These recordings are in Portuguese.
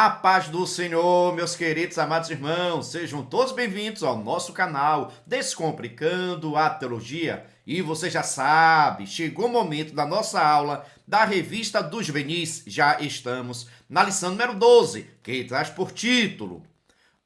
A paz do Senhor, meus queridos amados irmãos, sejam todos bem-vindos ao nosso canal Descomplicando a Teologia. E você já sabe, chegou o momento da nossa aula da Revista dos Juvenis. Já estamos na lição número 12, que traz por título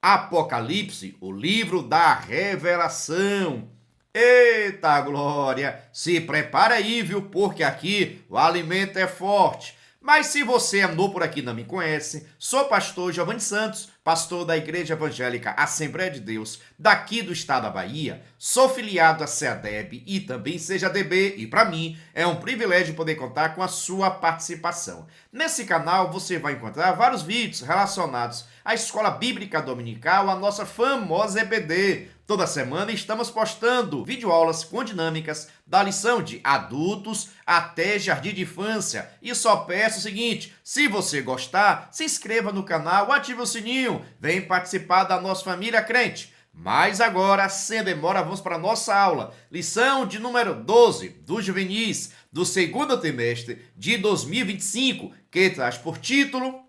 Apocalipse, o livro da revelação. Eita glória! Se prepara aí, viu? Porque aqui o alimento é forte. Mas se você é novo por aqui e não me conhece, sou pastor Giovanni Santos, pastor da Igreja Evangélica Assembleia de Deus, daqui do estado da Bahia. Sou filiado à CEADEB e também CEJADB, e para mim é um privilégio poder contar com a sua participação. Nesse canal você vai encontrar vários vídeos relacionados à Escola Bíblica Dominical, a nossa famosa EBD. Toda semana estamos postando videoaulas com dinâmicas da lição de adultos até jardim de infância. E só peço o seguinte, se você gostar, se inscreva no canal, ative o sininho, vem participar da nossa família crente. Mas agora, sem demora, vamos para a nossa aula. Lição de número 12 dos juvenis do segundo trimestre de 2025, que traz por título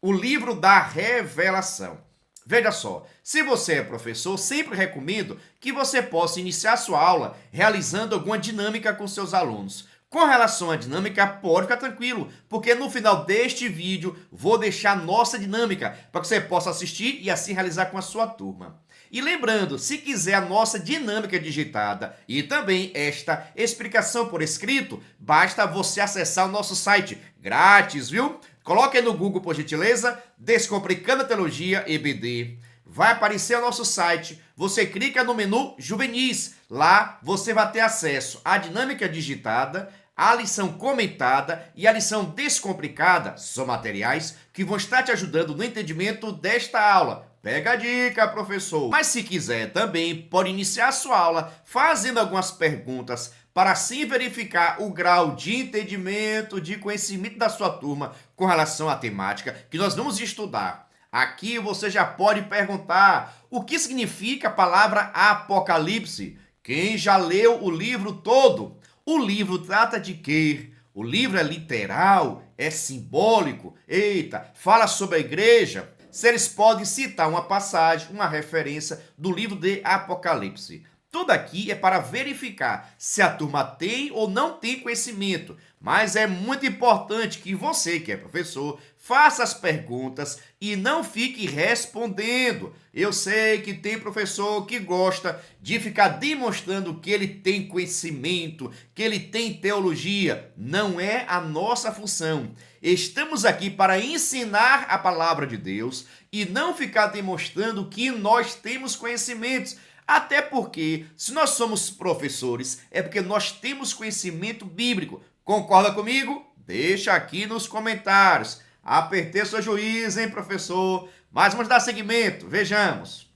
o livro da revelação. Veja só, se você é professor, sempre recomendo que você possa iniciar sua aula realizando alguma dinâmica com seus alunos. Com relação à dinâmica, pode ficar tranquilo, porque no final deste vídeo vou deixar a nossa dinâmica para que você possa assistir e assim realizar com a sua turma. E lembrando, se quiser a nossa dinâmica digitada e também esta explicação por escrito, basta você acessar o nosso site grátis, viu? Coloque aí no Google, por gentileza, Descomplicando a Teologia EBD. Vai aparecer o nosso site, você clica no menu Juvenis. Lá você vai ter acesso à dinâmica digitada, a lição comentada e a lição descomplicada. São materiais que vão estar te ajudando no entendimento desta aula. Pega a dica, professor. Mas se quiser também, pode iniciar a sua aula fazendo algumas perguntas para assim verificar o grau de entendimento, de conhecimento da sua turma com relação à temática que nós vamos estudar. Aqui você já pode perguntar o que significa a palavra Apocalipse. Quem já leu o livro todo? O livro trata de quê? O livro é literal? É simbólico? Eita, fala sobre a igreja? Se eles podem citar uma passagem, uma referência do livro de Apocalipse. Tudo aqui é para verificar se a turma tem ou não tem conhecimento, mas é muito importante que você, que é professor, faça as perguntas e não fique respondendo. Eu sei que tem professor que gosta de ficar demonstrando que ele tem conhecimento, que ele tem teologia. Não é a nossa função. Estamos aqui para ensinar a palavra de Deus e não ficar demonstrando que nós temos conhecimentos. Até porque, se nós somos professores, é porque nós temos conhecimento bíblico. Concorda comigo? Deixa aqui nos comentários. Apertei seu juiz, hein, professor? Mas vamos dar seguimento. Vejamos.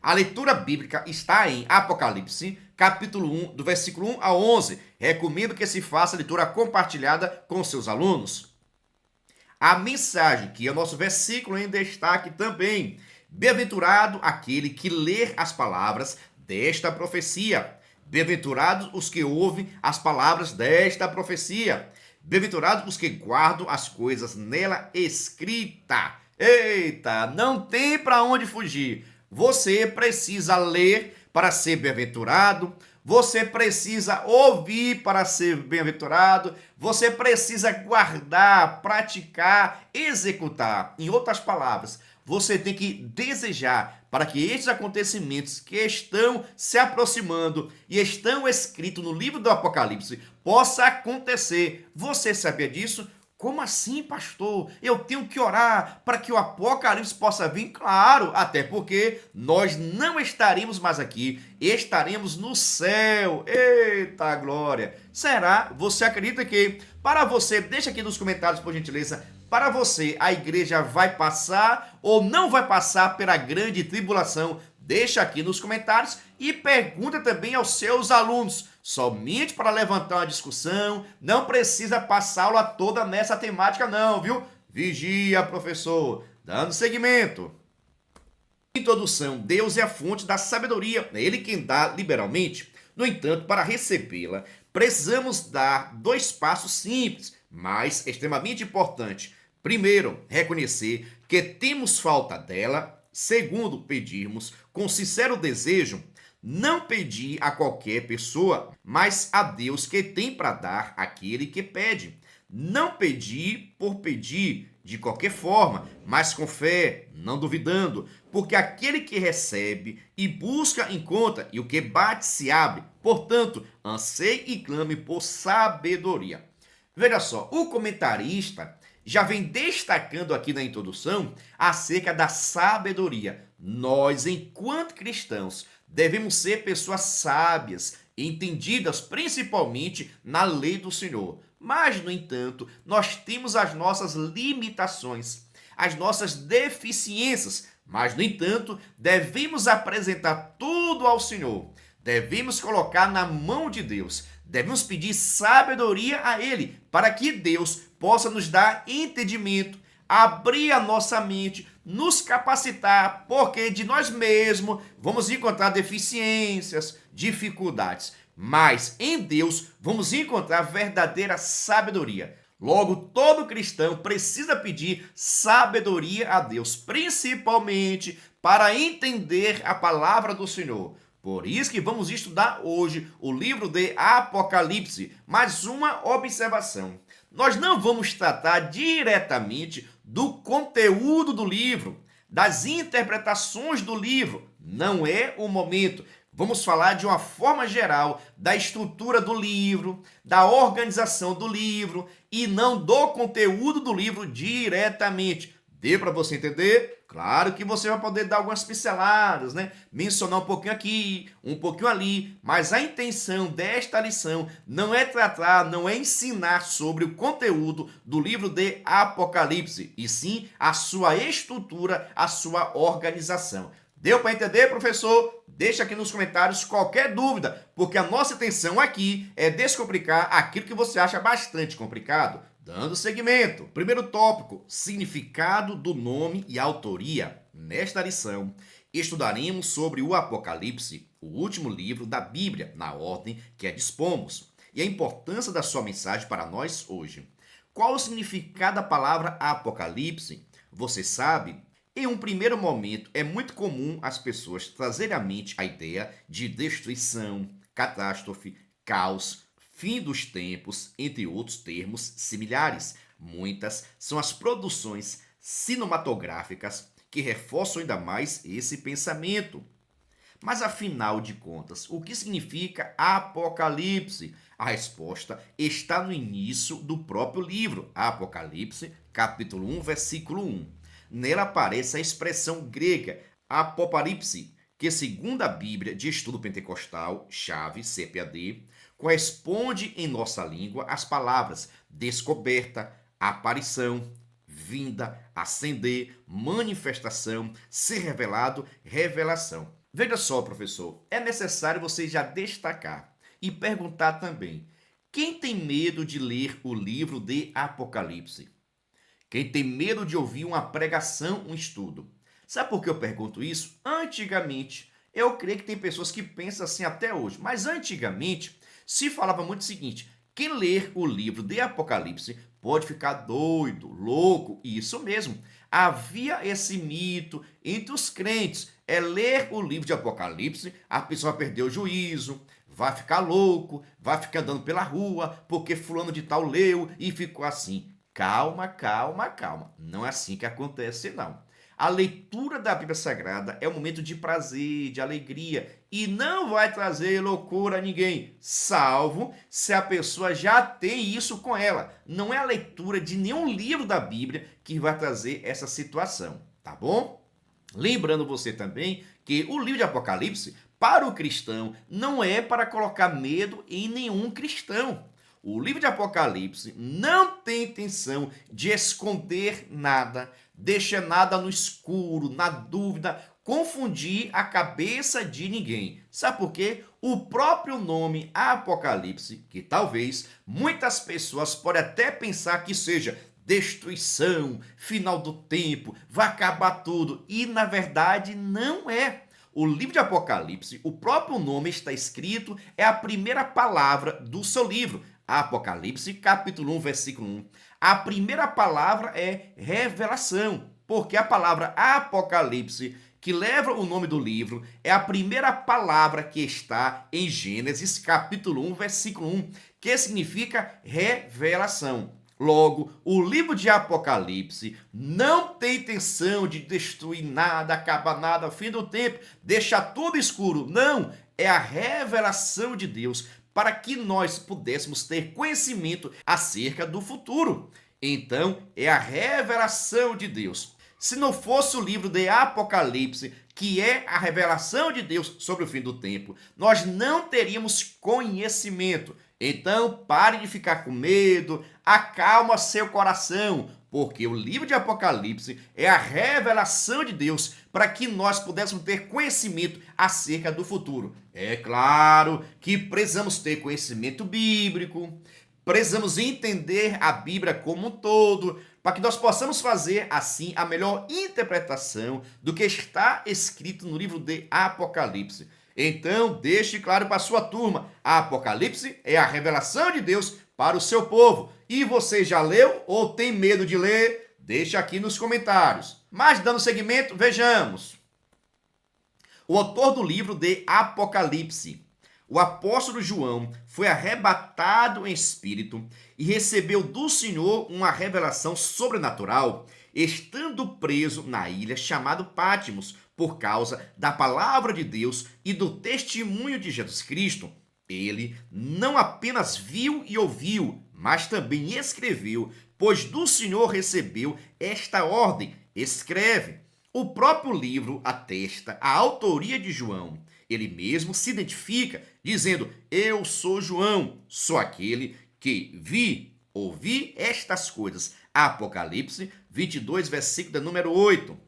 A leitura bíblica está em Apocalipse, capítulo 1, do versículo 1 a 11. Recomendo que se faça a leitura compartilhada com seus alunos. A mensagem, que é o nosso versículo em destaque também. Bem-aventurado aquele que ler as palavras desta profecia. Bem-aventurados os que ouvem as palavras desta profecia. Bem-aventurados os que guardam as coisas nela escrita. Eita, não tem para onde fugir. Você precisa ler para ser bem-aventurado. Você precisa ouvir para ser bem-aventurado. Você precisa guardar, praticar, executar. Em outras palavras, você tem que desejar para que estes acontecimentos que estão se aproximando e estão escritos no livro do Apocalipse possa acontecer. Você sabia disso? Como assim, pastor? Eu tenho que orar para que o Apocalipse possa vir? Claro, até porque nós não estaremos mais aqui, estaremos no céu. Eita glória! Será? Você acredita que, para você, deixa aqui nos comentários, por gentileza, para você, a igreja vai passar ou não vai passar pela grande tribulação? Deixa aqui nos comentários e pergunta também aos seus alunos. Somente para levantar uma discussão, não precisa passar a aula toda nessa temática não, viu? Vigia, professor. Dando seguimento. Introdução. Deus é a fonte da sabedoria, é Ele quem dá liberalmente. No entanto, para recebê-la, precisamos dar 2 passos simples, mas extremamente importantes. Primeiro, reconhecer que temos falta dela. Segundo, pedirmos com sincero desejo, não pedir a qualquer pessoa, mas a Deus que tem para dar aquele que pede. Não pedir por pedir, de qualquer forma, mas com fé, não duvidando, porque aquele que recebe e busca encontra, e o que bate se abre. Portanto, anseie e clame por sabedoria. Veja só, o comentarista já vem destacando aqui na introdução acerca da sabedoria. Nós, enquanto cristãos, devemos ser pessoas sábias, entendidas principalmente na lei do Senhor. Mas, no entanto, nós temos as nossas limitações, as nossas deficiências. Mas, no entanto, devemos apresentar tudo ao Senhor. Devemos colocar na mão de Deus. Devemos pedir sabedoria a Ele, para que Deus possa nos dar entendimento, abrir a nossa mente, nos capacitar, porque de nós mesmos vamos encontrar deficiências, dificuldades, mas em Deus vamos encontrar verdadeira sabedoria. Logo, todo cristão precisa pedir sabedoria a Deus, principalmente para entender a palavra do Senhor. Por isso que vamos estudar hoje o livro de Apocalipse. Mais uma observação. Nós não vamos tratar diretamente do conteúdo do livro, das interpretações do livro. Não é o momento. Vamos falar de uma forma geral da estrutura do livro, da organização do livro e não do conteúdo do livro diretamente. Deu para você entender? Claro que você vai poder dar algumas pinceladas, né? Mencionar um pouquinho aqui, um pouquinho ali, mas a intenção desta lição não é tratar, não é ensinar sobre o conteúdo do livro de Apocalipse, e sim a sua estrutura, a sua organização. Deu para entender, professor? Deixa aqui nos comentários qualquer dúvida, porque a nossa intenção aqui é descomplicar aquilo que você acha bastante complicado. Dando seguimento. Primeiro tópico, significado do nome e autoria. Nesta lição, estudaremos sobre o Apocalipse, o último livro da Bíblia, na ordem que a dispomos, e a importância da sua mensagem para nós hoje. Qual o significado da palavra Apocalipse? Você sabe? Em um primeiro momento, é muito comum as pessoas trazerem à mente a ideia de destruição, catástrofe, caos, fim dos tempos, entre outros termos similares. Muitas são as produções cinematográficas que reforçam ainda mais esse pensamento. Mas afinal de contas, o que significa Apocalipse? A resposta está no início do próprio livro, Apocalipse, capítulo 1, versículo 1. Nela aparece a expressão grega apoparipse, que segundo a Bíblia de Estudo Pentecostal, chave CPAD, corresponde em nossa língua às palavras descoberta, aparição, vinda, ascender, manifestação, ser revelado, revelação. Veja só, professor, é necessário você já destacar e perguntar também: quem tem medo de ler o livro de Apocalipse? Quem tem medo de ouvir uma pregação, um estudo? Sabe por que eu pergunto isso? Antigamente, eu creio que tem pessoas que pensam assim até hoje, mas antigamente se falava muito o seguinte: quem ler o livro de Apocalipse pode ficar doido, louco. Isso mesmo. Havia esse mito entre os crentes. É ler o livro de Apocalipse, a pessoa vai perder o juízo, vai ficar louco, vai ficar andando pela rua, porque fulano de tal leu e ficou assim. Calma, calma, calma. Não é assim que acontece, não. A leitura da Bíblia Sagrada é um momento de prazer, de alegria, e não vai trazer loucura a ninguém, salvo se a pessoa já tem isso com ela. Não é a leitura de nenhum livro da Bíblia que vai trazer essa situação, tá bom? Lembrando você também que o livro de Apocalipse, para o cristão, não é para colocar medo em nenhum cristão. O livro de Apocalipse não tem intenção de esconder nada, deixar nada no escuro, na dúvida, confundir a cabeça de ninguém. Sabe por quê? O próprio nome Apocalipse, que talvez muitas pessoas podem até pensar que seja destruição, final do tempo, vai acabar tudo, e na verdade não é. O livro de Apocalipse, o próprio nome está escrito, é a primeira palavra do seu livro. Apocalipse, capítulo 1, versículo 1. A primeira palavra é revelação. porque a palavra Apocalipse, que leva o nome do livro, é a primeira palavra que está em Gênesis capítulo 1, versículo 1, que significa revelação. Logo, o livro de Apocalipse não tem intenção de destruir nada, acabar nada, fim do tempo, deixar tudo escuro. Não, é a revelação de Deus para que nós pudéssemos ter conhecimento acerca do futuro. Então, é a revelação de Deus. Se não fosse o livro de Apocalipse, que é a revelação de Deus sobre o fim do tempo, nós não teríamos conhecimento. Então, pare de ficar com medo, acalma seu coração, porque o livro de Apocalipse é a revelação de Deus para que nós pudéssemos ter conhecimento acerca do futuro. É claro que precisamos ter conhecimento bíblico, precisamos entender a Bíblia como um todo, para que nós possamos fazer, assim, a melhor interpretação do que está escrito no livro de Apocalipse. Então, deixe claro para a sua turma, a Apocalipse é a revelação de Deus para o seu povo. E você já leu ou tem medo de ler? Deixe aqui nos comentários. Mas, dando seguimento, vejamos. O autor do livro de Apocalipse, o apóstolo João, foi arrebatado em espírito e recebeu do Senhor uma revelação sobrenatural, estando preso na ilha chamada Patmos, por causa da palavra de Deus e do testemunho de Jesus Cristo. Ele não apenas viu e ouviu, mas também escreveu, pois do Senhor recebeu esta ordem: escreve. O próprio livro atesta a autoria de João. Ele mesmo se identifica, dizendo: eu sou João, sou aquele que ouvi estas coisas. Apocalipse 22, versículo número 8.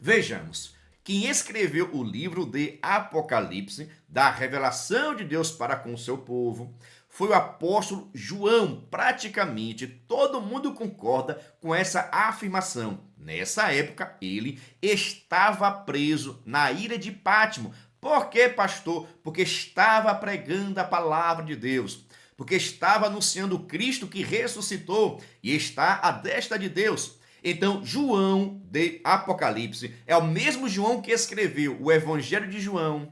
Vejamos, quem escreveu o livro de Apocalipse, da revelação de Deus para com o seu povo, foi o apóstolo João. Praticamente todo mundo concorda com essa afirmação. Nessa época, ele estava preso na ilha de Patmos. Por quê, pastor? Porque estava pregando a palavra de Deus. Porque estava anunciando o Cristo que ressuscitou e está à destra de Deus. Então, João de Apocalipse é o mesmo João que escreveu o Evangelho de João,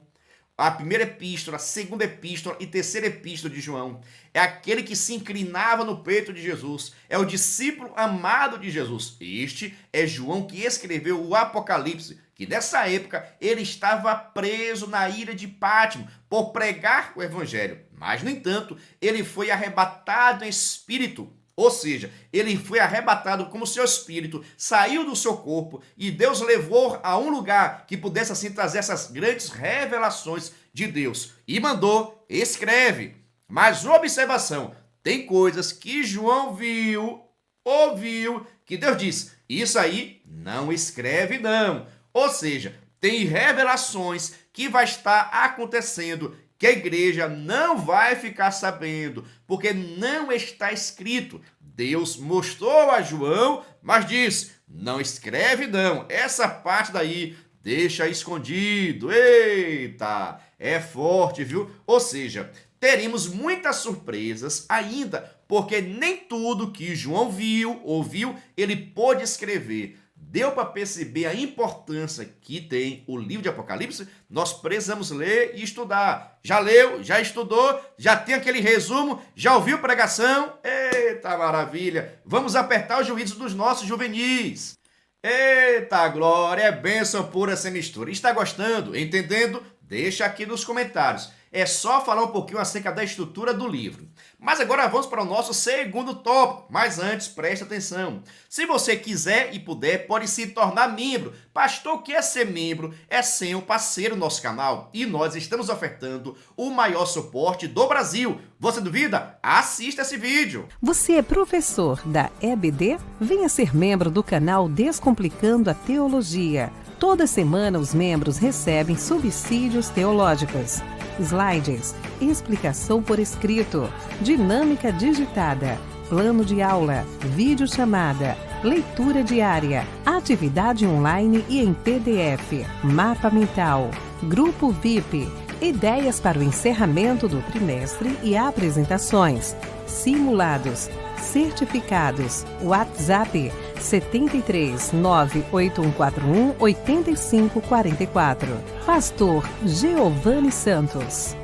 a primeira epístola, a segunda epístola e terceira epístola de João. É aquele que se inclinava no peito de Jesus. É o discípulo amado de Jesus. Este é João que escreveu o Apocalipse, que nessa época ele estava preso na ilha de Patmos por pregar o Evangelho. Mas, no entanto, ele foi arrebatado em espírito. Ou seja, ele foi arrebatado como seu espírito, saiu do seu corpo e Deus levou a um lugar que pudesse assim trazer essas grandes revelações de Deus. E mandou, escreve. Mas uma observação, tem coisas que João ouviu, que Deus disse, isso aí não escreve não. Ou seja, tem revelações que vai estar acontecendo que a igreja não vai ficar sabendo, porque não está escrito. Deus mostrou a João, mas disse, não escreve não, essa parte daí deixa escondido. Eita, é forte, viu? Ou seja, teremos muitas surpresas ainda, porque nem tudo que João ouviu, ele pôde escrever. Deu para perceber a importância que tem o livro de Apocalipse? Nós precisamos ler e estudar. Já leu? Já estudou? Já tem aquele resumo? Já ouviu pregação? Eita maravilha! Vamos apertar os juízos dos nossos juvenis. Eita glória! É bênção pura essa mistura. Está gostando? Entendendo? Deixa aqui nos comentários. É só falar um pouquinho acerca da estrutura do livro. Mas agora vamos para o nosso segundo tópico. Mas antes, preste atenção. Se você quiser e puder, pode se tornar membro. Pastor, o que é ser membro? É ser um parceiro do nosso canal. E nós estamos ofertando o maior suporte do Brasil. Você duvida? Assista esse vídeo. Você é professor da EBD? Venha ser membro do canal Descomplicando a Teologia. Toda semana os membros recebem subsídios teológicos, slides, explicação por escrito, dinâmica digitada, plano de aula, videochamada, leitura diária, atividade online e em PDF, mapa mental, grupo VIP, ideias para o encerramento do trimestre e apresentações, simulados, certificados. WhatsApp 73 98141 8544. Pastor Geovani Santos.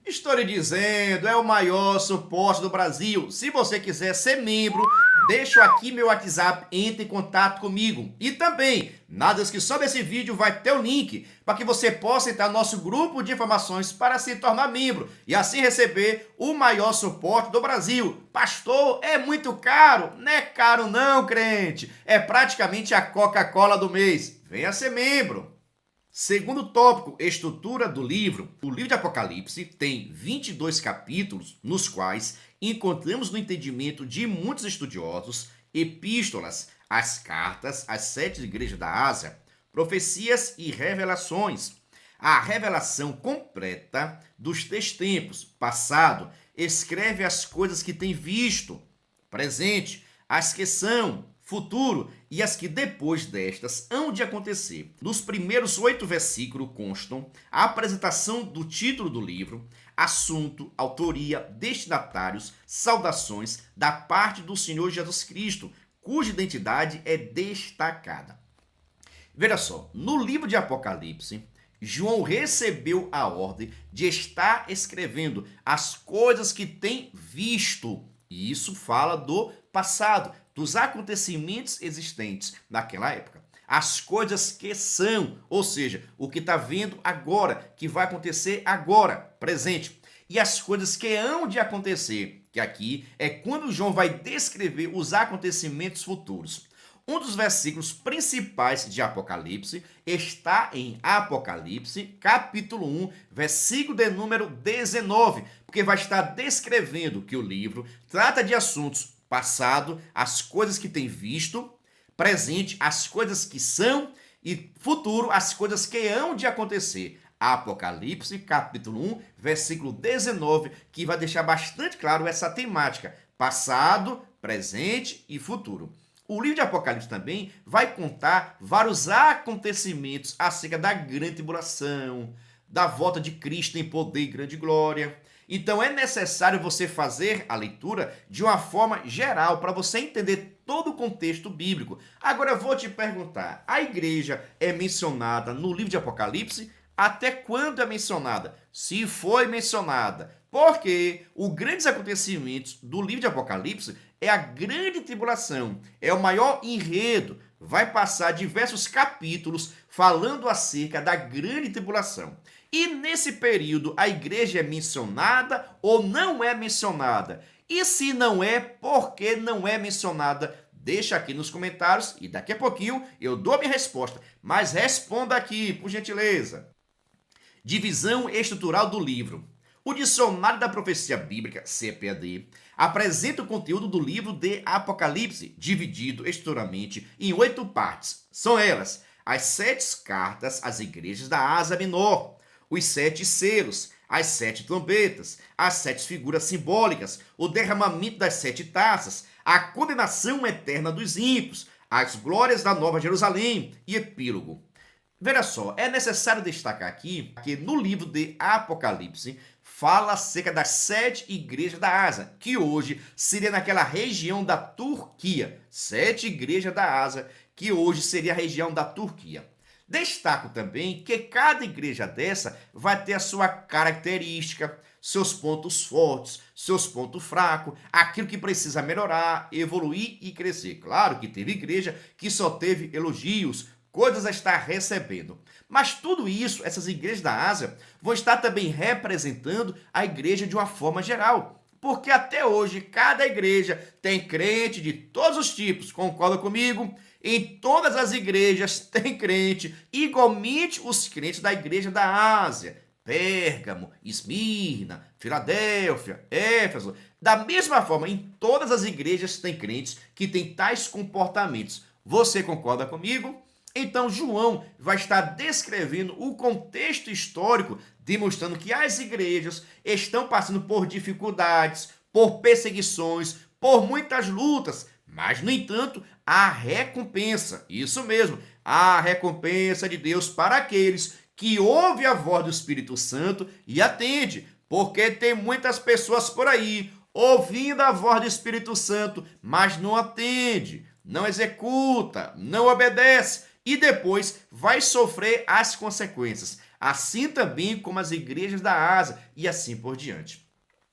Estou lhe dizendo, é o maior suporte do Brasil. Se você quiser ser membro, deixo aqui meu WhatsApp, entre em contato comigo. E também, na descrição desse vídeo vai ter o link para que você possa entrar no nosso grupo de informações para se tornar membro e assim receber o maior suporte do Brasil. Pastor, é muito caro? Não é caro não, crente. É praticamente a Coca-Cola do mês. Venha ser membro. Segundo tópico, estrutura do livro. O livro de Apocalipse tem 22 capítulos, nos quais encontramos no entendimento de muitos estudiosos epístolas, as cartas às 7 igrejas da Ásia, profecias e revelações. A revelação completa dos 3 tempos, passado, escreve as coisas que tem visto, presente, as que são, futuro e as que depois destas hão de acontecer. Nos primeiros 8 versículos constam a apresentação do título do livro, assunto, autoria, destinatários, saudações da parte do Senhor Jesus Cristo, cuja identidade é destacada. Veja só, no livro de Apocalipse, João recebeu a ordem de estar escrevendo as coisas que tem visto. E isso fala do passado, dos acontecimentos existentes naquela época. As coisas que são, ou seja, o que está vendo agora, que vai acontecer agora, presente. E as coisas que hão de acontecer, que aqui é quando João vai descrever os acontecimentos futuros. Um dos versículos principais de Apocalipse está em Apocalipse, capítulo 1, versículo de número 19, porque vai estar descrevendo que o livro trata de assuntos passado, as coisas que tem visto, presente, as coisas que são e futuro, as coisas que hão de acontecer. Apocalipse, capítulo 1, versículo 19, que vai deixar bastante claro essa temática, passado, presente e futuro. O livro de Apocalipse também vai contar vários acontecimentos acerca da grande tribulação, da volta de Cristo em poder e grande glória. Então é necessário você fazer a leitura de uma forma geral para você entender todo o contexto bíblico. Agora eu vou te perguntar, a igreja é mencionada no livro de Apocalipse? Até quando é mencionada? Se foi mencionada. Porque os grandes acontecimentos do livro de Apocalipse é a grande tribulação, é o maior enredo. Vai passar diversos capítulos falando acerca da grande tribulação. E nesse período a igreja é mencionada ou não é mencionada? E se não é, por que não é mencionada? Deixa aqui nos comentários e daqui a pouquinho eu dou a minha resposta. Mas responda aqui, por gentileza. Divisão estrutural do livro. O Dicionário da Profecia Bíblica, CPAD, apresenta o conteúdo do livro de Apocalipse, dividido estruturalmente em 8 partes. São elas: as 7 cartas às igrejas da Ásia Menor, os 7 selos, as 7 trombetas, as 7 figuras simbólicas, o derramamento das 7 taças, a condenação eterna dos ímpios, as glórias da Nova Jerusalém e epílogo. Veja só, é necessário destacar aqui que no livro de Apocalipse fala acerca das 7 igrejas da Ásia, que hoje seria naquela região da Turquia. 7 igrejas da Ásia, que hoje seria a região da Turquia. Destaco também que cada igreja dessa vai ter a sua característica, seus pontos fortes, seus pontos fracos, aquilo que precisa melhorar, evoluir e crescer. Claro que teve igreja que só teve elogios, coisas a estar recebendo. Mas tudo isso, essas igrejas da Ásia, vão estar também representando a igreja de uma forma geral. Porque até hoje, cada igreja tem crente de todos os tipos, concorda comigo? Em todas as igrejas tem crente, igualmente os crentes da igreja da Ásia. Pérgamo, Esmirna, Filadélfia, Éfeso. Da mesma forma, em todas as igrejas tem crentes que têm tais comportamentos. Você concorda comigo? Então, João vai estar descrevendo o contexto histórico, demonstrando que as igrejas estão passando por dificuldades, por perseguições, por muitas lutas, mas, no entanto, há recompensa. Isso mesmo, há recompensa de Deus para aqueles que ouvem a voz do Espírito Santo e atende, porque tem muitas pessoas por aí ouvindo a voz do Espírito Santo, mas não atende, não executa, não obedece e depois vai sofrer as consequências. Assim também como as igrejas da Ásia e assim por diante.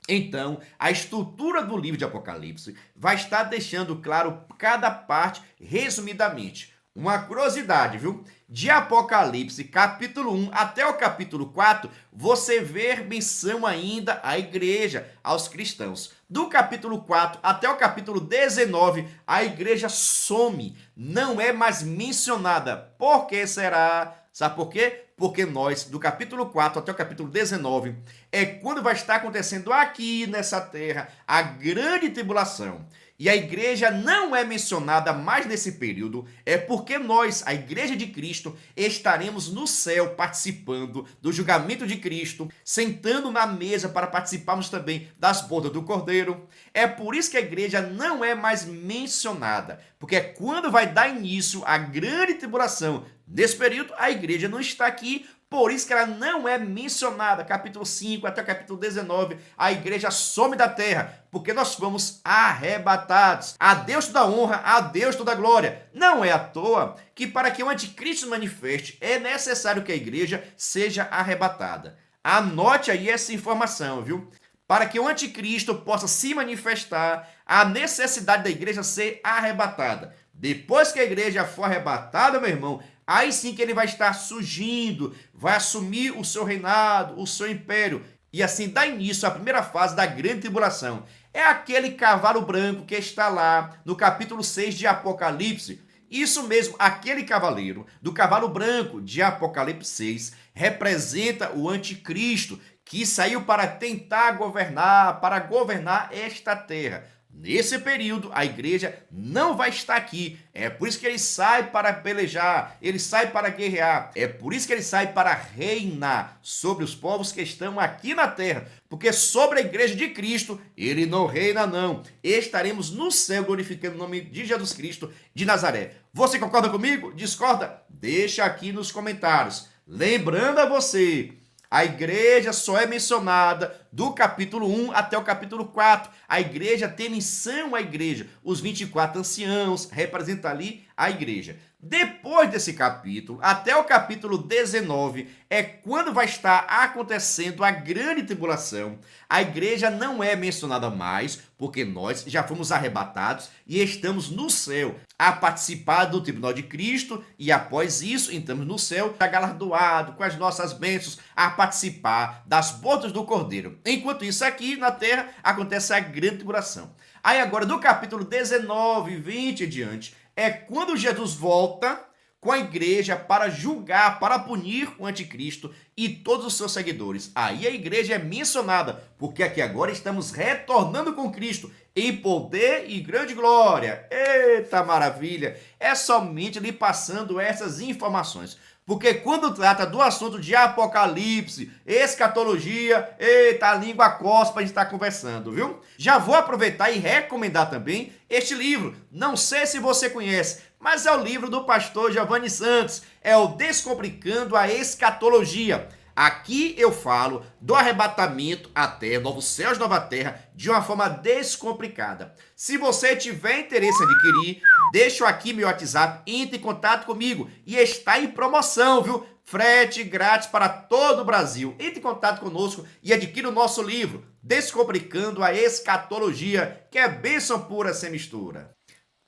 Então, a estrutura do livro de Apocalipse vai estar deixando claro cada parte resumidamente. Uma curiosidade, viu? De Apocalipse, capítulo 1 até o capítulo 4, você vê menção ainda à igreja, aos cristãos. Do capítulo 4 até o capítulo 19, a igreja some, não é mais mencionada. Por que será? Sabe por quê? Porque nós, do capítulo 4 até o capítulo 19, é quando vai estar acontecendo aqui nessa terra a grande tribulação. E a igreja não é mencionada mais nesse período, é porque nós, a igreja de Cristo, estaremos no céu participando do julgamento de Cristo, sentando na mesa para participarmos também das bodas do Cordeiro. É por isso que a igreja não é mais mencionada, porque é quando vai dar início a grande tribulação. Nesse período, a igreja não está aqui, por isso que ela não é mencionada. Capítulo 5 até o capítulo 19, a igreja some da terra, porque nós fomos arrebatados. A Deus toda honra, a Deus toda glória. Não é à toa que para que o anticristo manifeste, é necessário que a igreja seja arrebatada. Anote aí essa informação, viu? Para que o anticristo possa se manifestar, a necessidade da igreja ser arrebatada. Depois que a igreja for arrebatada, meu irmão, aí sim que ele vai estar surgindo, vai assumir o seu reinado, o seu império, e assim dá início à primeira fase da grande tribulação. É aquele cavalo branco que está lá no capítulo 6 de Apocalipse. Isso mesmo, aquele cavaleiro do cavalo branco de Apocalipse 6 representa o anticristo que saiu para tentar governar, para governar esta terra. Nesse período, a igreja não vai estar aqui. É por isso que ele sai para pelejar, ele sai para guerrear. É por isso que ele sai para reinar sobre os povos que estão aqui na terra. Porque sobre a igreja de Cristo, ele não reina não. Estaremos no céu glorificando o nome de Jesus Cristo de Nazaré. Você concorda comigo? Discorda? Deixa aqui nos comentários. Lembrando a você, a igreja só é mencionada do capítulo 1 até o capítulo 4. A igreja tem menção à igreja. Os 24 anciãos representam ali a igreja. Depois desse capítulo, até o capítulo 19, é quando vai estar acontecendo a grande tribulação. A igreja não é mencionada mais, porque nós já fomos arrebatados e estamos no céu a participar do tribunal de Cristo, e após isso, entramos no céu, galardoado com as nossas bênçãos, a participar das bodas do Cordeiro. Enquanto isso, aqui na terra, acontece a grande tribulação. Aí agora, do capítulo 19, 20 e diante, é quando Jesus volta com a igreja para julgar, para punir o anticristo e todos os seus seguidores. Aí a igreja é mencionada, porque aqui agora estamos retornando com Cristo em poder e grande glória. Eita maravilha! É somente lhe passando essas informações. Porque quando trata do assunto de Apocalipse, escatologia, eita, a língua coça para a gente estar conversando, viu? Já vou aproveitar e recomendar também este livro. Não sei se você conhece, mas é o livro do pastor Giovanni Santos. É o Descomplicando a Escatologia. Aqui eu falo do arrebatamento até novos céus e nova terra de uma forma descomplicada. Se você tiver interesse em adquirir, deixo aqui meu WhatsApp, entre em contato comigo e está em promoção, viu? Frete grátis para todo o Brasil. Entre em contato conosco e adquira o nosso livro, Descomplicando a Escatologia, que é bênção pura sem mistura.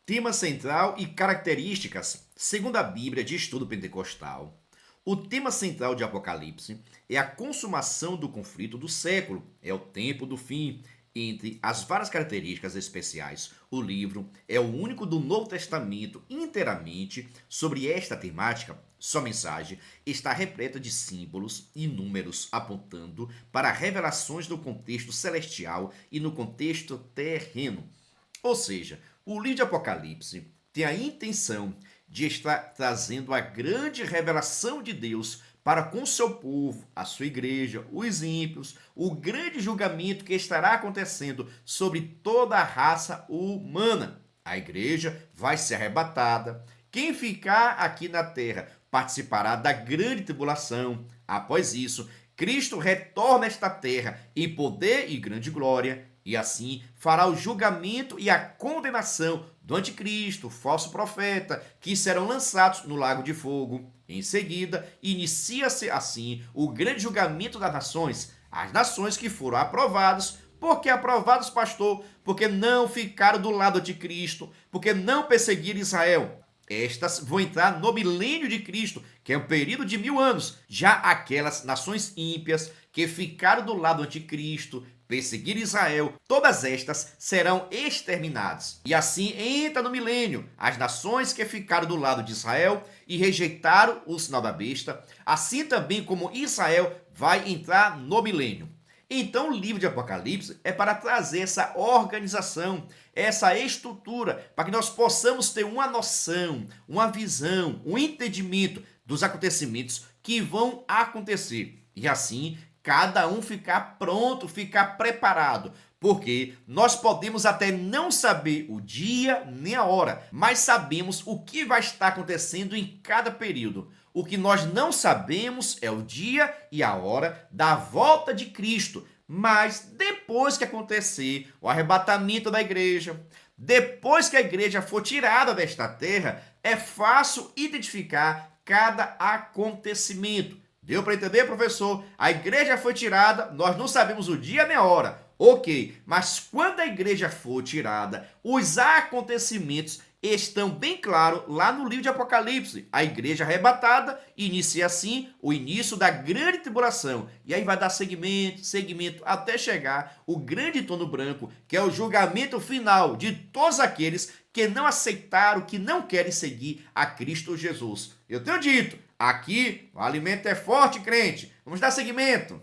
Tema central e características, segundo a Bíblia de Estudo Pentecostal. O tema central de Apocalipse é a consumação do conflito do século, é o tempo do fim. Entre as várias características especiais, o livro é o único do Novo Testamento inteiramente sobre esta temática. Sua mensagem está repleta de símbolos e números apontando para revelações no contexto celestial e no contexto terreno. Ou seja, o livro de Apocalipse tem a intenção de estar trazendo a grande revelação de Deus para com seu povo, a sua igreja, os ímpios, o grande julgamento que estará acontecendo sobre toda a raça humana. A igreja vai ser arrebatada. Quem ficar aqui na terra participará da grande tribulação. Após isso, Cristo retorna a esta terra em poder e grande glória. e assim fará o julgamento e a condenação do anticristo, falso profeta, que serão lançados no lago de fogo. Em seguida, inicia-se assim o grande julgamento das nações, as nações que foram aprovadas. Por que aprovados, pastor? Porque não ficaram do lado de Cristo, porque não perseguiram Israel. Estas vão entrar no milênio de Cristo, que é um período de 1000 anos. Já aquelas nações ímpias que ficaram do lado do anticristo, perseguiram Israel, todas estas serão exterminadas. E assim entra no milênio as nações que ficaram do lado de Israel e rejeitaram o sinal da besta, assim também como Israel vai entrar no milênio. Então, o livro de Apocalipse é para trazer essa organização, essa estrutura, para que nós possamos ter uma noção, uma visão, um entendimento dos acontecimentos que vão acontecer. E assim, cada um ficar pronto, ficar preparado. Porque nós podemos até não saber o dia nem a hora, mas sabemos o que vai estar acontecendo em cada período. O que nós não sabemos é o dia e a hora da volta de Cristo. Mas depois que acontecer o arrebatamento da igreja, depois que a igreja for tirada desta terra, é fácil identificar cada acontecimento. Deu para entender, professor? A igreja foi tirada, nós não sabemos o dia nem a hora. Ok, mas quando a igreja for tirada, os acontecimentos estão bem claros lá no livro de Apocalipse. A igreja arrebatada inicia assim o início da grande tribulação. E aí vai dar segmento, até chegar o grande trono branco, que é o julgamento final de todos aqueles que não aceitaram, que não querem seguir a Cristo Jesus. Eu tenho dito, aqui o alimento é forte, crente. Vamos dar seguimento.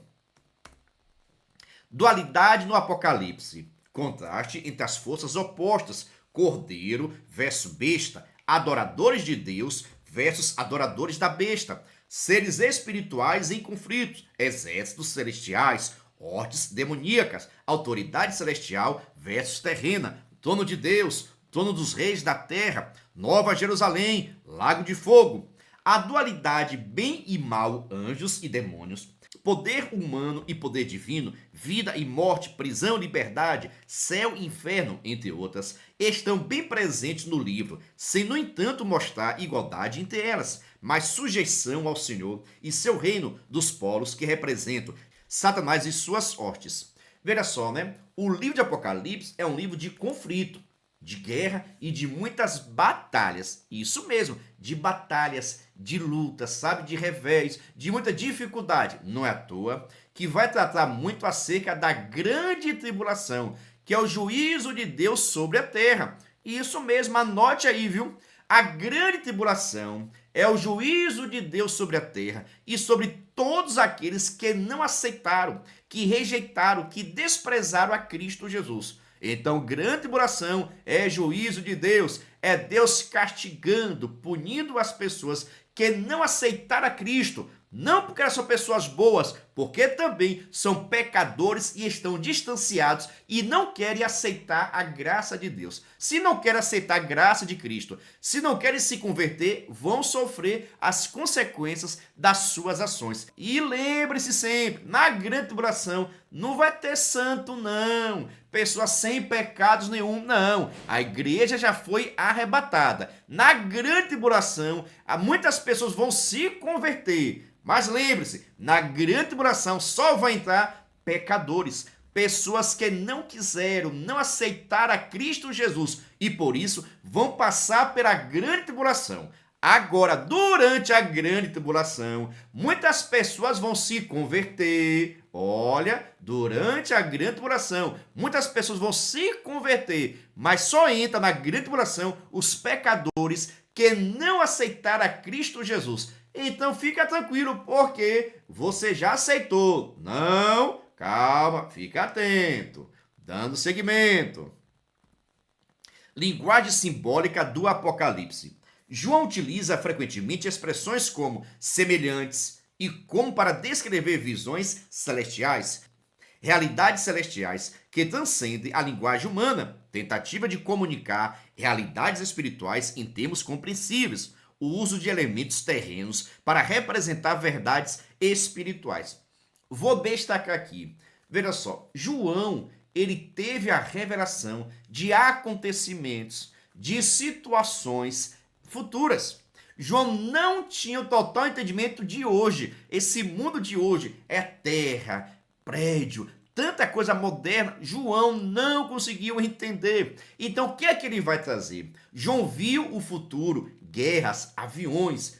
Dualidade no Apocalipse. Contraste entre as forças opostas. Cordeiro versus besta. Adoradores de Deus versus adoradores da besta. Seres espirituais em conflitos. Exércitos celestiais. Hortes demoníacas. Autoridade celestial versus terrena. Trono de Deus. Trono dos reis da terra. Nova Jerusalém. Lago de fogo. A dualidade bem e mal, anjos e demônios. Poder humano e poder divino, vida e morte, prisão e liberdade, céu e inferno, entre outras, estão bem presentes no livro, sem, no entanto, mostrar igualdade entre elas, mas sujeição ao Senhor e seu reino dos polos que representam Satanás e suas hortes. Veja só, né? O livro de Apocalipse é um livro de conflito, de guerra e de muitas batalhas. Isso mesmo, de batalhas, de lutas, sabe? De revés, de muita dificuldade. Não é à toa que vai tratar muito acerca da grande tribulação, que é o juízo de Deus sobre a terra. Isso mesmo, anote aí, viu? A grande tribulação é o juízo de Deus sobre a terra e sobre todos aqueles que não aceitaram, que rejeitaram, que desprezaram a Cristo Jesus. Então, grande tribulação é juízo de Deus, é Deus castigando, punindo as pessoas que não aceitaram a Cristo, não porque elas são pessoas boas, porque também são pecadores e estão distanciados e não querem aceitar a graça de Deus. Se não querem aceitar a graça de Cristo, se não querem se converter, vão sofrer as consequências das suas ações. E lembre-se sempre, na grande tribulação não vai ter santo, não. Pessoas sem pecados nenhum, não. A igreja já foi arrebatada. Na grande tribulação, muitas pessoas vão se converter. Mas lembre-se, na grande tribulação só vão entrar pecadores, pessoas que não quiseram, não aceitaram a Cristo Jesus e por isso vão passar pela grande tribulação. Agora, durante a grande tribulação, muitas pessoas vão se converter. Olha, durante a grande tribulação, muitas pessoas vão se converter, mas só entra na grande tribulação os pecadores que não aceitaram a Cristo Jesus. Então fica tranquilo, porque você já aceitou. Não, calma, fica atento. Dando seguimento. Linguagem simbólica do Apocalipse. João utiliza frequentemente expressões como semelhantes e como para descrever visões celestiais, realidades celestiais que transcendem a linguagem humana, tentativa de comunicar realidades espirituais em termos compreensíveis, o uso de elementos terrenos para representar verdades espirituais. Vou destacar aqui. Veja só, João, ele teve a revelação de acontecimentos, de situações futuras. João não tinha o total entendimento de hoje. Esse mundo de hoje é terra, prédio, tanta coisa moderna. João não conseguiu entender. Então, o que é que ele vai trazer? João viu o futuro, guerras, aviões,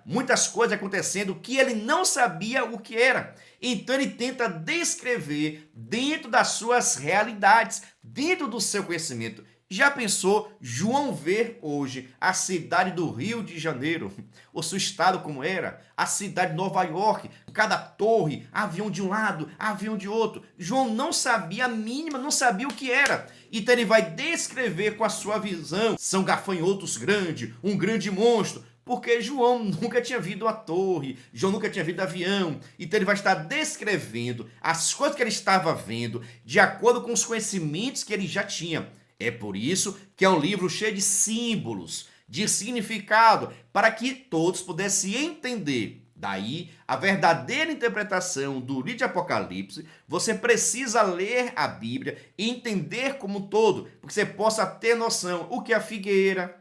muitas coisas acontecendo que ele não sabia o que era. Então, ele tenta descrever dentro das suas realidades, dentro do seu conhecimento. Já pensou João ver hoje a cidade do Rio de Janeiro, o seu estado como era, a cidade de Nova York, cada torre, avião de um lado, avião de outro. João não sabia a mínima, não sabia o que era. Então ele vai descrever com a sua visão. São gafanhotos grandes, um grande monstro. Porque João nunca tinha visto a torre, João nunca tinha visto avião. Então ele vai estar descrevendo as coisas que ele estava vendo de acordo com os conhecimentos que ele já tinha. É por isso que é um livro cheio de símbolos, de significado, para que todos pudessem entender. Daí, a verdadeira interpretação do livro de Apocalipse, você precisa ler a Bíblia e entender como um todo, porque você possa ter noção o que é a figueira,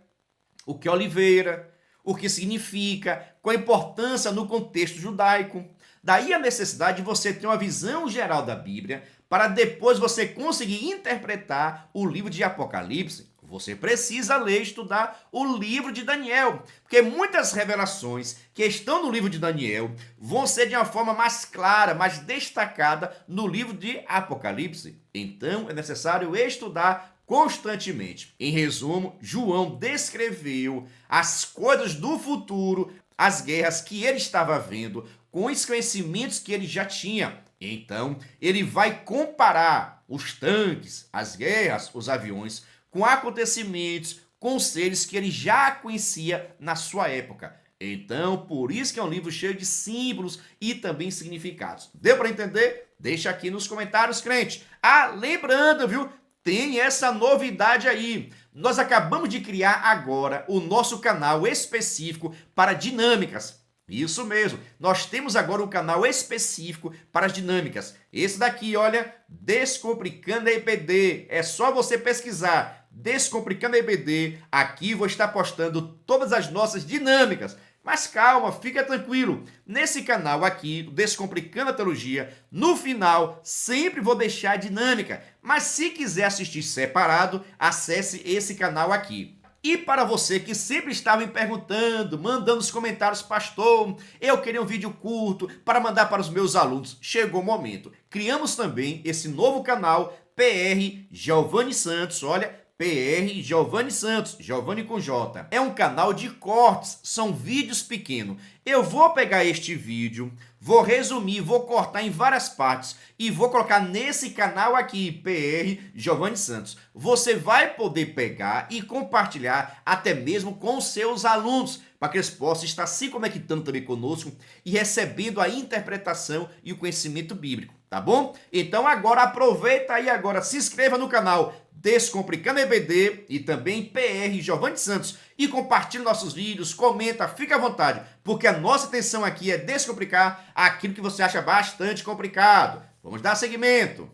o que é a oliveira, o que significa, qual a importância no contexto judaico. Daí a necessidade de você ter uma visão geral da Bíblia, para depois você conseguir interpretar o livro de Apocalipse. Você precisa ler e estudar o livro de Daniel, porque muitas revelações que estão no livro de Daniel vão ser de uma forma mais clara, mais destacada no livro de Apocalipse. Então é necessário estudar constantemente. Em resumo, João descreveu as coisas do futuro, as guerras que ele estava vendo, com os conhecimentos que ele já tinha. Então, ele vai comparar os tanques, as guerras, os aviões, com acontecimentos, com seres que ele já conhecia na sua época. Então, por isso que é um livro cheio de símbolos e também significados. Deu para entender? Deixa aqui nos comentários, crente. Lembrando, viu? Tem essa novidade aí. Nós acabamos de criar agora o nosso canal específico para dinâmicas. Isso mesmo, nós temos agora um canal específico para as dinâmicas. Esse daqui, olha, Descomplicando a EBD. É só você pesquisar Descomplicando a EBD. Aqui vou estar postando todas as nossas dinâmicas. Mas calma, fica tranquilo. Nesse canal aqui, Descomplicando a Teologia, no final, sempre vou deixar a dinâmica. Mas se quiser assistir separado, acesse esse canal aqui. E para você que sempre estava me perguntando, mandando nos comentários, pastor, eu queria um vídeo curto para mandar para os meus alunos. Chegou o momento. Criamos também esse novo canal, PR Giovanni Santos, olha, PR Giovanni Santos, Giovanni com J. É um canal de cortes, são vídeos pequenos. Eu vou pegar este vídeo, vou resumir, vou cortar em várias partes e vou colocar nesse canal aqui, PR Giovanni Santos. Você vai poder pegar e compartilhar até mesmo com os seus alunos, para que eles possam estar se conectando também conosco e recebendo a interpretação e o conhecimento bíblico, tá bom? Então agora aproveita aí agora, se inscreva no canal Descomplicando EBD e também PR Giovanni Santos e compartilhe nossos vídeos, comenta, fica à vontade, porque a nossa intenção aqui é descomplicar aquilo que você acha bastante complicado. Vamos dar seguimento.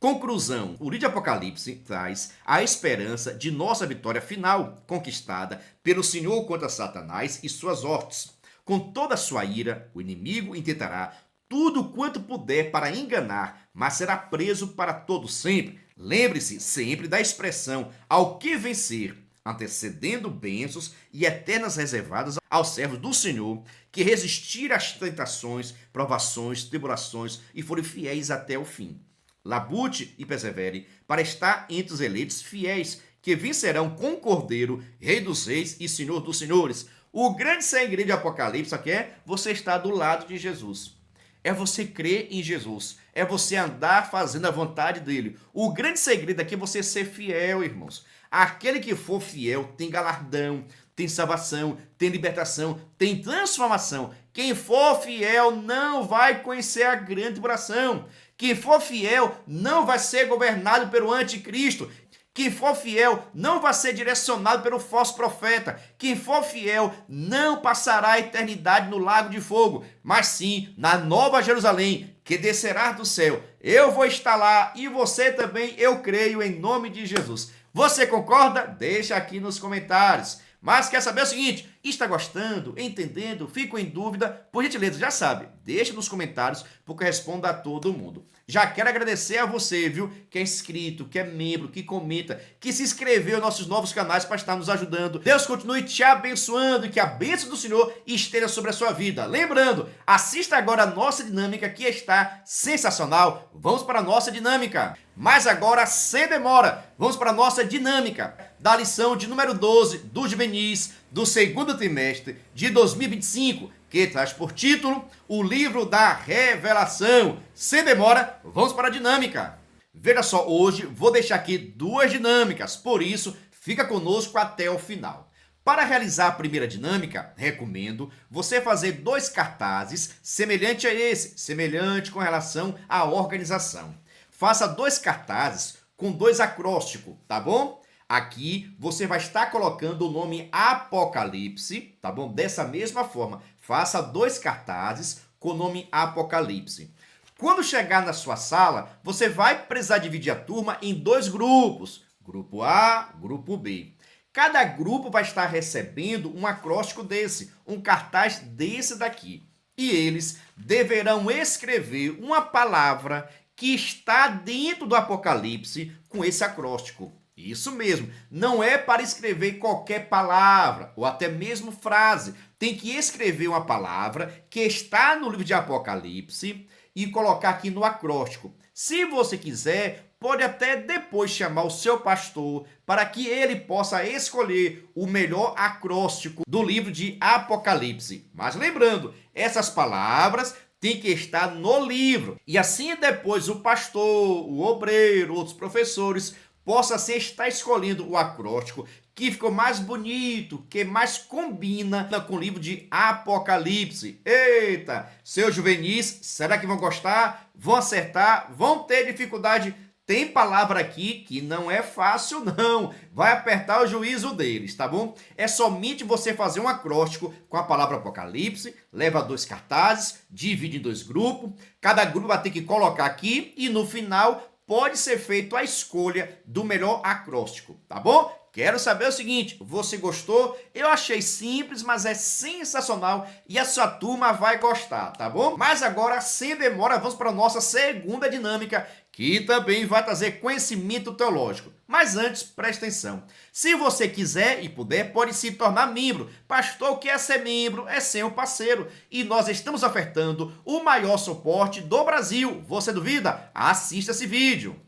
Conclusão. O livro de Apocalipse traz a esperança de nossa vitória final, conquistada pelo Senhor contra Satanás e suas hostes. Com toda a sua ira, o inimigo intentará tudo quanto puder para enganar, mas será preso para todo sempre. Lembre-se sempre da expressão ao que vencer, antecedendo bênçãos e eternas reservadas aos servos do Senhor, que resistiram às tentações, provações, tribulações e forem fiéis até o fim. Labute e persevere para estar entre os eleitos fiéis, que vencerão com o Cordeiro, Rei dos Reis e Senhor dos Senhores. O grande segredo de Apocalipse aqui é você estar do lado de Jesus. É você crer em Jesus. É você andar fazendo a vontade dele. O grande segredo aqui é você ser fiel, irmãos. Aquele que for fiel tem galardão, tem salvação, tem libertação, tem transformação. Quem for fiel não vai conhecer a grande tribulação. Quem for fiel não vai ser governado pelo anticristo. Quem for fiel não vai ser direcionado pelo falso profeta. Quem for fiel não passará a eternidade no lago de fogo, mas sim na Nova Jerusalém, que descerá do céu. Eu vou estar lá e você também, eu creio, em nome de Jesus. Você concorda? Deixa aqui nos comentários. Mas quer saber o seguinte, está gostando, entendendo, fico em dúvida? Por gentileza, já sabe, deixa nos comentários, porque eu respondo a todo mundo. Já quero agradecer a você, viu, que é inscrito, que é membro, que comenta, que se inscreveu nos nossos novos canais para estar nos ajudando. Deus continue te abençoando e que a bênção do Senhor esteja sobre a sua vida. Lembrando, assista agora a nossa dinâmica que está sensacional. Vamos para a nossa dinâmica. Mas agora, sem demora, vamos para a nossa dinâmica da lição de número 12 do Juvenis do segundo trimestre de 2025, que traz por título o livro da revelação. Sem demora, vamos para a dinâmica. Veja só, hoje vou deixar aqui duas dinâmicas, por isso fica conosco até o final. Para realizar a primeira dinâmica, recomendo você fazer 2 cartazes semelhante a esse, semelhante com relação à organização. Faça 2 cartazes com 2 acrósticos, tá bom? Aqui você vai estar colocando o nome Apocalipse, tá bom? Dessa mesma forma, faça 2 cartazes com o nome Apocalipse. Quando chegar na sua sala, você vai precisar dividir a turma em 2 grupos, grupo A, grupo B. Cada grupo vai estar recebendo um acróstico desse, um cartaz desse daqui. E eles deverão escrever uma palavra que está dentro do Apocalipse com esse acróstico. Isso mesmo, não é para escrever qualquer palavra ou até mesmo frase. Tem que escrever uma palavra que está no livro de Apocalipse e colocar aqui no acróstico. Se você quiser, pode até depois chamar o seu pastor para que ele possa escolher o melhor acróstico do livro de Apocalipse. Mas lembrando, essas palavras tem que estar no livro. E assim depois o pastor, o obreiro, outros professores possa estar escolhendo o acróstico que ficou mais bonito, que mais combina com o livro de Apocalipse. Eita, seus juvenis, será que vão gostar? Vão acertar? Vão ter dificuldade? Tem palavra aqui que não é fácil, não. Vai apertar o juízo deles, tá bom? É somente você fazer um acróstico com a palavra Apocalipse, leva 2 cartazes, divide em 2 grupos. Cada grupo vai ter que colocar aqui e no final pode ser feito a escolha do melhor acróstico, tá bom? Quero saber o seguinte, você gostou? Eu achei simples, mas é sensacional e a sua turma vai gostar, tá bom? Mas agora, sem demora, vamos para a nossa segunda dinâmica, que também vai trazer conhecimento teológico. Mas antes, preste atenção. Se você quiser e puder, pode se tornar membro. Pastor, o que é ser membro? É ser um parceiro. E nós estamos ofertando o maior suporte do Brasil. Você duvida? Assista esse vídeo.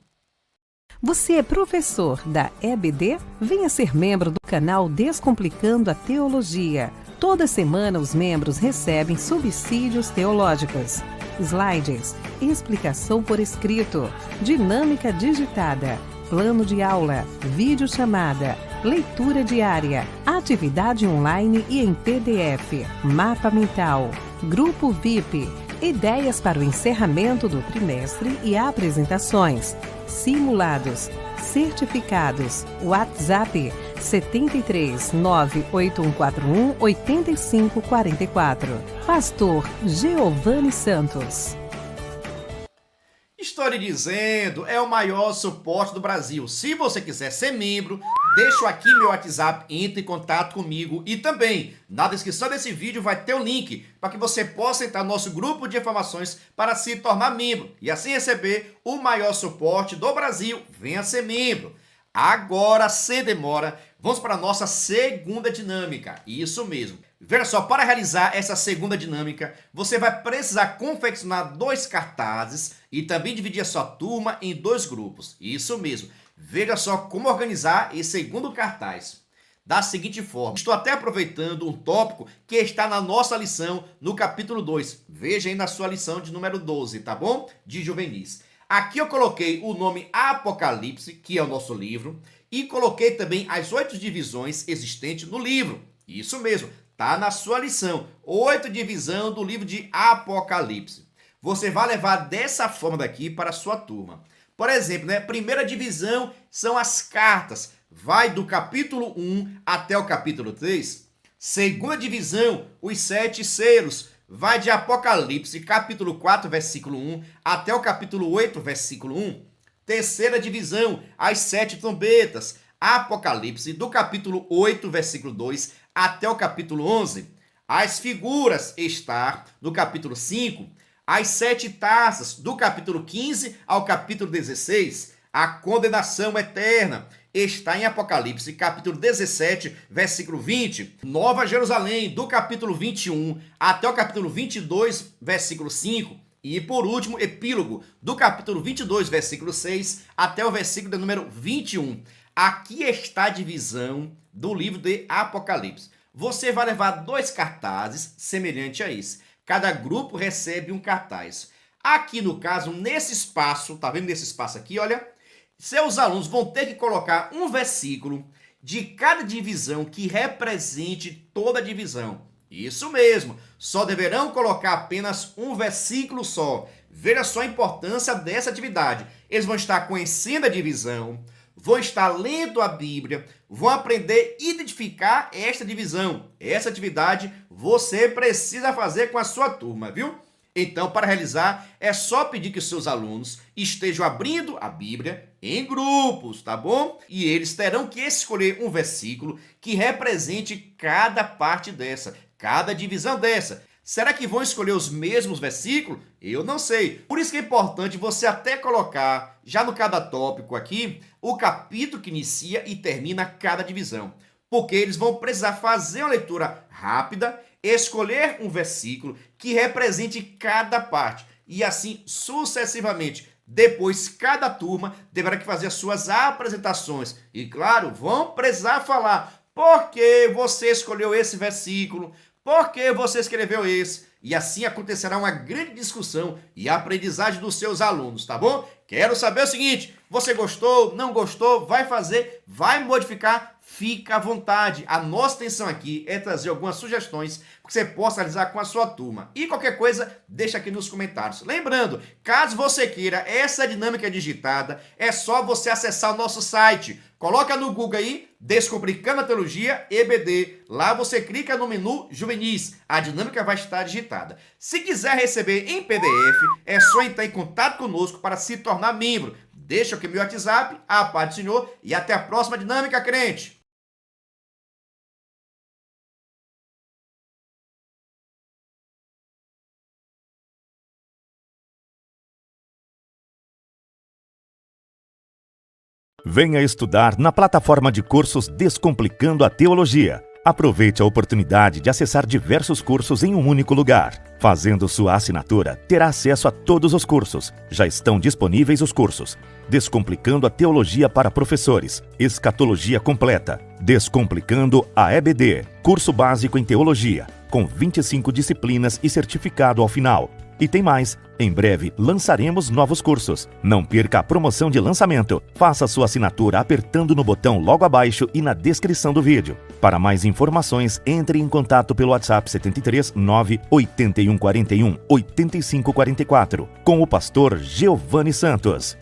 Você é professor da EBD? Venha ser membro do canal Descomplicando a Teologia. Toda semana os membros recebem subsídios teológicos, slides, explicação por escrito, dinâmica digitada, plano de aula, videochamada, leitura diária, atividade online e em PDF, mapa mental, grupo VIP, ideias para o encerramento do trimestre e apresentações, simulados, certificados, WhatsApp 73 98141 8544. Pastor Geovani Santos. Estou lhe dizendo, é o maior suporte do Brasil. Se você quiser ser membro, deixo aqui meu WhatsApp, entre em contato comigo e também na descrição desse vídeo vai ter o link para que você possa entrar no nosso grupo de informações para se tornar membro e assim receber o maior suporte do Brasil. Venha ser membro. Agora, sem demora, vamos para a nossa segunda dinâmica. Isso mesmo. Veja só, para realizar essa segunda dinâmica, você vai precisar confeccionar 2 cartazes e também dividir a sua turma em 2 grupos. Isso mesmo. Veja só como organizar esse segundo cartaz. Da seguinte forma, estou até aproveitando um tópico que está na nossa lição no capítulo 2. Veja aí na sua lição de número 12, tá bom? De Juvenis. Aqui eu coloquei o nome Apocalipse, que é o nosso livro, e coloquei também as 8 divisões existentes no livro. Isso mesmo, tá na sua lição. 8 divisões do livro de Apocalipse. Você vai levar dessa forma daqui para a sua turma. Por exemplo, né? Primeira divisão são as cartas. Vai do capítulo 1 até o capítulo 3. Segunda divisão, os 7 selos. Vai de Apocalipse, capítulo 4, versículo 1, até o capítulo 8, versículo 1. Terceira divisão, as 7 trombetas. Apocalipse, do capítulo 8, versículo 2, até o capítulo 11. As figuras está no capítulo 5. As 7 taças, do capítulo 15 ao capítulo 16. A condenação eterna está em Apocalipse, capítulo 17, versículo 20. Nova Jerusalém, do capítulo 21 até o capítulo 22, versículo 5. E, por último, epílogo, do capítulo 22, versículo 6, até o versículo de número 21. Aqui está a divisão do livro de Apocalipse. Você vai levar 2 cartazes semelhante a esse. Cada grupo recebe um cartaz. Aqui, no caso, nesse espaço, tá vendo nesse espaço aqui, olha? Seus alunos vão ter que colocar um versículo de cada divisão que represente toda a divisão. Isso mesmo, só deverão colocar apenas um versículo só. Veja só a importância dessa atividade. Eles vão estar conhecendo a divisão, vão estar lendo a Bíblia, vão aprender a identificar esta divisão. Essa atividade você precisa fazer com a sua turma, viu? Então, para realizar, é só pedir que os seus alunos estejam abrindo a Bíblia em grupos, tá bom? E eles terão que escolher um versículo que represente cada parte dessa, cada divisão dessa. Será que vão escolher os mesmos versículos? Eu não sei. Por isso que é importante você até colocar, já no cada tópico aqui, o capítulo que inicia e termina cada divisão. Porque eles vão precisar fazer uma leitura rápida, escolher um versículo que represente cada parte e assim sucessivamente. Depois, cada turma deverá fazer as suas apresentações e, claro, vão precisar falar por que você escolheu esse versículo, por que você escreveu esse, e assim acontecerá uma grande discussão e aprendizagem dos seus alunos, tá bom? Quero saber o seguinte, você gostou, não gostou, vai fazer, vai modificar, fica à vontade. A nossa intenção aqui é trazer algumas sugestões que você possa realizar com a sua turma. E qualquer coisa, deixa aqui nos comentários. Lembrando, caso você queira essa dinâmica digitada, é só você acessar o nosso site. Coloca no Google aí, Descomplicando a Teologia EBD. Lá você clica no menu Juvenis. A dinâmica vai estar digitada. Se quiser receber em PDF, é só entrar em contato conosco para se tornar membro. Deixa aqui meu WhatsApp, a paz do Senhor e até a próxima dinâmica, crente. Venha estudar na plataforma de cursos Descomplicando a Teologia. Aproveite a oportunidade de acessar diversos cursos em um único lugar. Fazendo sua assinatura, terá acesso a todos os cursos. Já estão disponíveis os cursos: Descomplicando a Teologia para Professores, Escatologia Completa, Descomplicando a EBD, Curso Básico em Teologia, com 25 disciplinas e certificado ao final. E tem mais, em breve lançaremos novos cursos. Não perca a promoção de lançamento. Faça sua assinatura apertando no botão logo abaixo e na descrição do vídeo. Para mais informações, entre em contato pelo WhatsApp 73 98141 8544 com o pastor Giovanni Santos.